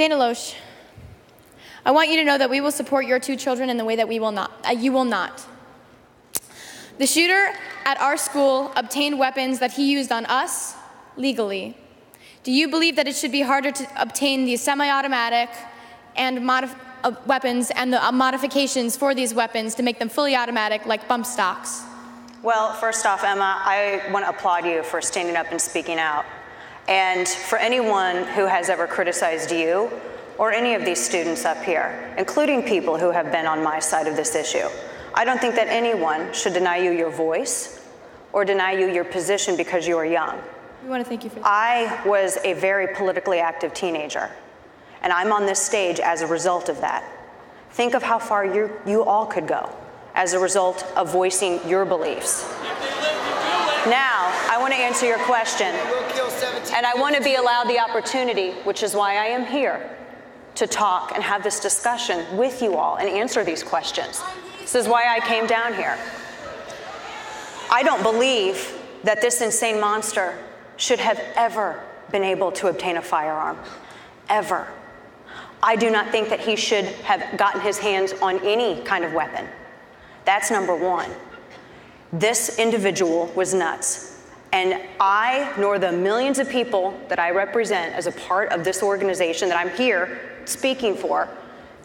Dana Loesch, I want you to know that we will support your 2 children in the way that you will not. The shooter at our school obtained weapons that he used on us legally. Do you believe that it should be harder to obtain these semi-automatic and weapons and the modifications for these weapons to make them fully automatic, like bump stocks? Well, first off, Emma, I want to applaud you for standing up and speaking out. And for anyone who has ever criticized you or any of these students up here, including people who have been on my side of this issue, I don't think that anyone should deny you your voice or deny you your position because you are young. We want to thank you for that. I was a very politically active teenager, and I'm on this stage as a result of that. Think of how far you all could go as a result of voicing your beliefs. Now, I want to answer your question, and I want to be allowed the opportunity, which is why I am here, to talk and have this discussion with you all and answer these questions. This is why I came down here. I don't believe that this insane monster should have ever been able to obtain a firearm, ever. I do not think that he should have gotten his hands on any kind of weapon. That's number one. This individual was nuts. And I, nor the millions of people that I represent as a part of this organization that I'm here speaking for,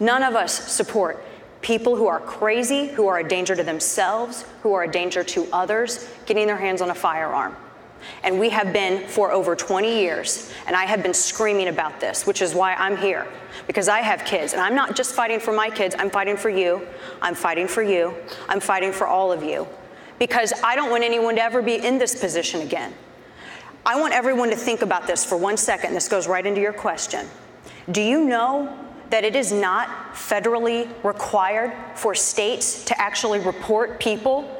none of us support people who are crazy, who are a danger to themselves, who are a danger to others, getting their hands on a firearm. And we have been for over 20 years, and I have been screaming about this, which is why I'm here, because I have kids, and I'm not just fighting for my kids, I'm fighting for you, I'm fighting for you, I'm fighting for all of you, because I don't want anyone to ever be in this position again. I want everyone to think about this for 1 second. This goes right into your question. Do you know that it is not federally required for states to actually report people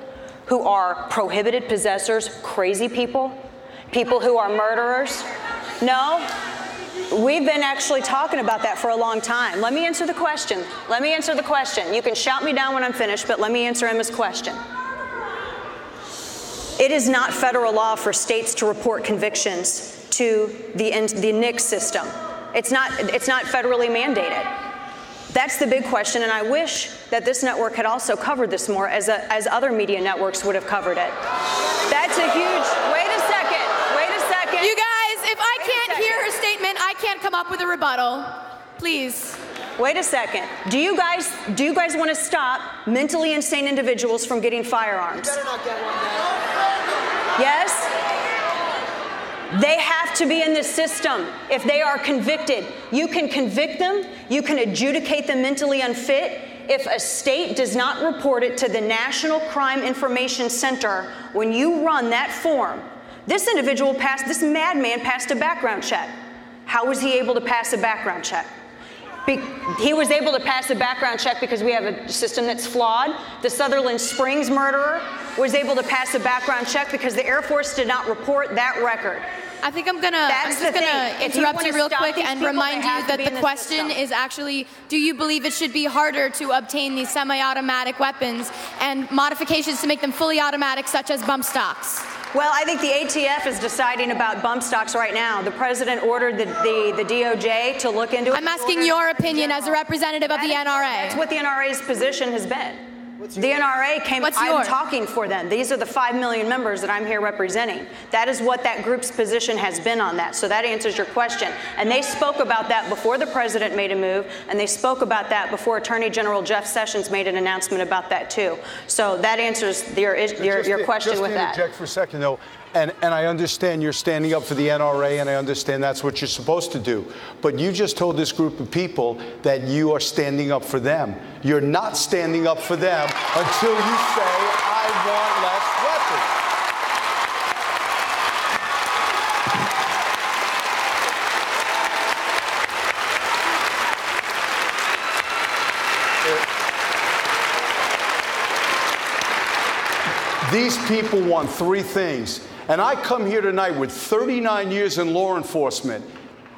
who are prohibited possessors, crazy people, people who are murderers? No? We've been actually talking about that for a long time. Let me answer the question. Let me answer the question. You can shout me down when I'm finished, but let me answer Emma's question. It is not federal law for states to report convictions to the NICS system. It's not federally mandated. That's the big question, and I wish that this network had also covered this more as other media networks would have covered it. That's a huge, wait a second. You guys, if I can't hear her statement, I can't come up with a rebuttal. Please. Wait a second. Do you guys want to stop mentally insane individuals from getting firearms? You better not get one now. Yes? They have to be in the system. If they are convicted, you can convict them, you can adjudicate them mentally unfit. If a state does not report it to the National Crime Information Center, when you run that form, this madman passed a background check. How was he able to pass a background check? He was able to pass a background check because we have a system that's flawed. The Sutherland Springs murderer was able to pass a background check because the Air Force did not report that record. I think I'm just gonna interrupt you real quick and remind you that the question is actually, do you believe it should be harder to obtain these semi-automatic weapons and modifications to make them fully automatic, such as bump stocks? Well, I think the ATF is deciding about bump stocks right now. The president ordered the DOJ to look into it. I'm asking your opinion as a representative of the NRA. That's what the NRA's position has been. The NRA came, I'm talking for them. These are the 5 million members that I'm here representing. That is what that group's position has been on that. So that answers your question. And they spoke about that before the president made a move, and they spoke about that before Attorney General Jeff Sessions made an announcement about that too. So that answers your question with that. Just interject for a second though. And I understand you're standing up for the NRA, and I understand that's what you're supposed to do. But you just told this group of people that you are standing up for them. You're not standing up for them until you say, I want less weapons. These people want 3 things. And I come here tonight with 39 years in law enforcement.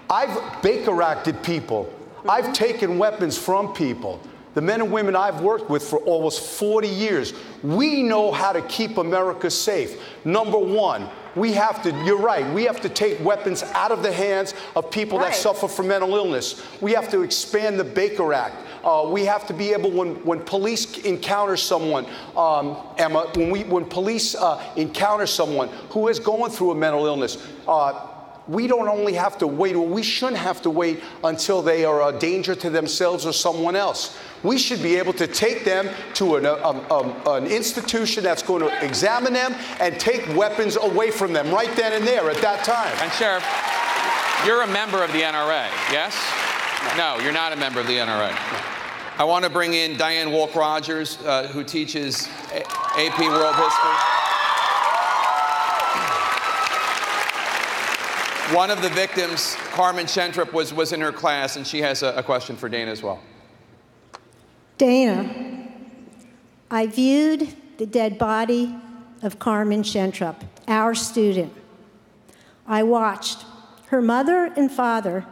I've Baker-acted people. I've taken weapons from people. The men and women I've worked with for almost 40 years. We know how to keep America safe. Number one, We have to, you're right, we have to take weapons out of the hands of people that suffer from mental illness. We have to expand the Baker Act. We have to be able, when police encounter someone, Emma, when police encounter someone who is going through a mental illness, we don't only have to wait, or we shouldn't have to wait until they are a danger to themselves or someone else. We should be able to take them to an institution that's going to examine them and take weapons away from them right then and there at that time. And Sheriff, you're a member of the NRA, yes? No, you're not a member of the NRA. I want to bring in Diane Wolk-Rogers, who teaches AP World History. One of the victims, Carmen Shentrup, was in her class, and she has a question for Dana as well. Dana, I viewed the dead body of Carmen Shentrup, our student. I watched her mother and father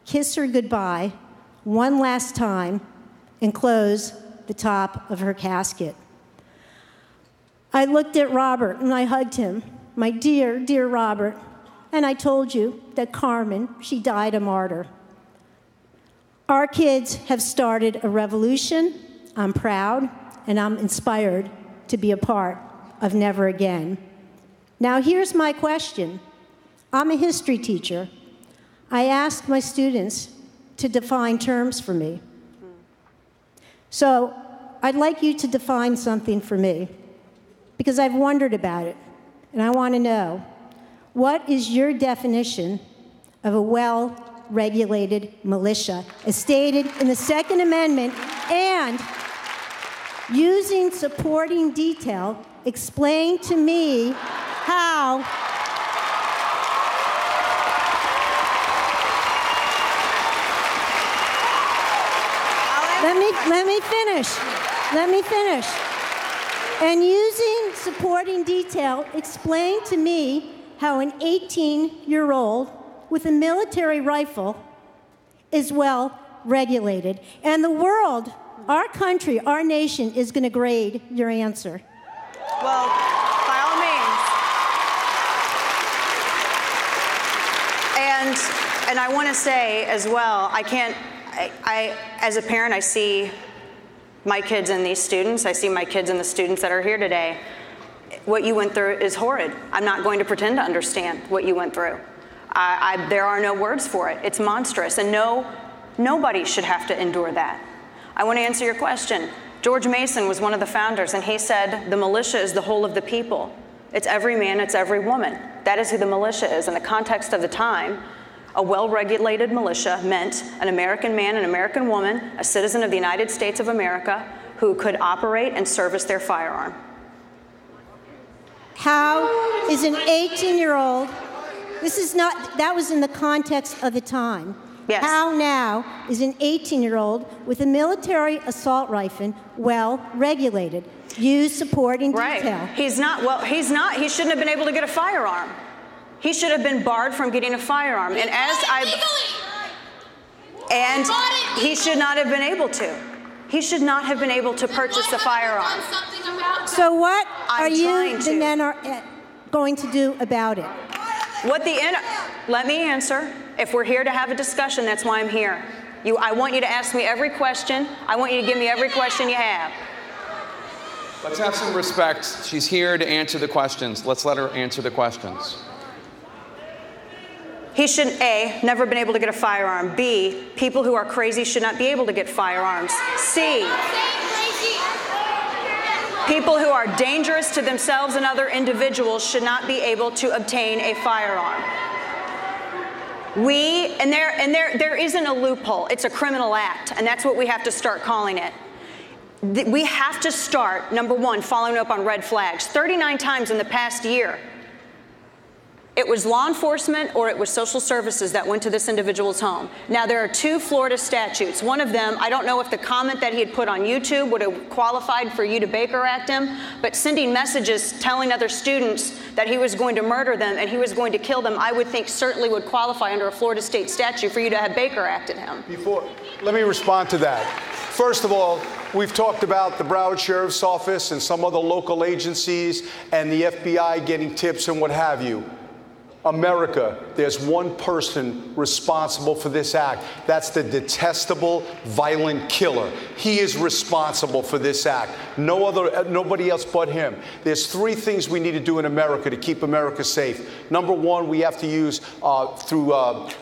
kiss her goodbye one last time and close the top of her casket. I looked at Robert and I hugged him, my dear, dear Robert, and I told you that Carmen, she died a martyr. Our kids have started a revolution. I'm proud and I'm inspired to be a part of Never Again. Now here's my question. I'm a history teacher. I asked my students to define terms for me. So I'd like you to define something for me, because I've wondered about it, and I want to know, what is your definition of a well-regulated militia, as stated in the Second Amendment, and using supporting detail, explain to me how Let me finish. And using supporting detail, explain to me how an 18-year-old with a military rifle is well regulated. And the world, our country, our nation is going to grade your answer. Well, by all means. And I want to say as well, I as a parent, I see my kids and these students. I see my kids and the students that are here today. What you went through is horrid. I'm not going to pretend to understand what you went through. There are no words for it. It's monstrous, and nobody should have to endure that. I want to answer your question. George Mason was one of the founders, and he said, the militia is the whole of the people. It's every man, it's every woman. That is who the militia is. In the context of the time, a well-regulated militia meant an American man, an American woman, a citizen of the United States of America who could operate and service their firearm. How is an 18-year-old, that was in the context of the time. Yes. How now is an 18-year-old with a military assault rifle well-regulated? Use supporting detail. Right. He shouldn't have been able to get a firearm. He should have been barred from getting a firearm. And he should not have been able to. He should not have been able to purchase a firearm. So what are you, the NRA, going to do about it? Let me answer. If we're here to have a discussion, that's why I'm here. I want you to ask me every question. I want you to give me every question you have. Let's have some respect. She's here to answer the questions. Let's let her answer the questions. He should, A, never been able to get a firearm. B, people who are crazy should not be able to get firearms. C, people who are dangerous to themselves and other individuals should not be able to obtain a firearm. There isn't a loophole. It's a criminal act, and that's what we have to start calling it. We have to start, number one, following up on red flags. 39 times in the past year, it was law enforcement or it was social services that went to this individual's home. Now, there are 2 Florida statutes. One of them, I don't know if the comment that he had put on YouTube would have qualified for you to Baker Act him, but sending messages telling other students that he was going to murder them and he was going to kill them, I would think certainly would qualify under a Florida state statute for you to have Baker Acted him. Let me respond to that. First of all, we've talked about the Broward Sheriff's Office and some other local agencies and the FBI getting tips and what have you. America, there's one person responsible for this act. That's the detestable, violent killer. He is responsible for this act. Nobody else but him. There's three things we need to do in America to keep America safe. Number one, we have to use through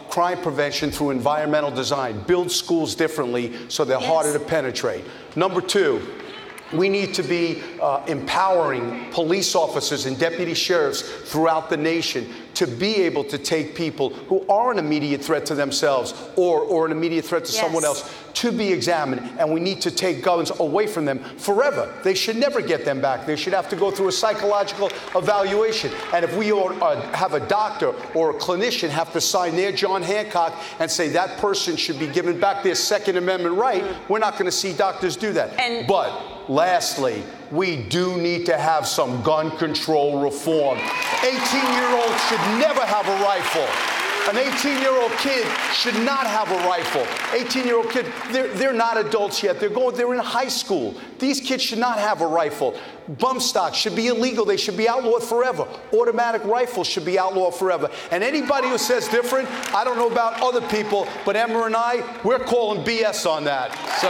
crime prevention, through environmental design, build schools differently so they're harder to penetrate. Number two, we need to be empowering police officers and deputy sheriffs throughout the nation to be able to take people who are an immediate threat to themselves or an immediate threat to someone else to be examined. And we need to take guns away from them forever. They should never get them back. They should have to go through a psychological evaluation. And if we have a doctor or a clinician have to sign their John Hancock and say that person should be given back their Second Amendment right, we're not going to see doctors do that. But lastly, we do need to have some gun control reform. 18-year-olds should never have a rifle. An 18-year-old kid should not have a rifle. 18-year-old kid, they're not adults yet. They're in high school. These kids should not have a rifle. Bump stocks should be illegal. They should be outlawed forever. Automatic rifles should be outlawed forever. And anybody who says different, I don't know about other people, but Emma and I, we're calling BS on that. So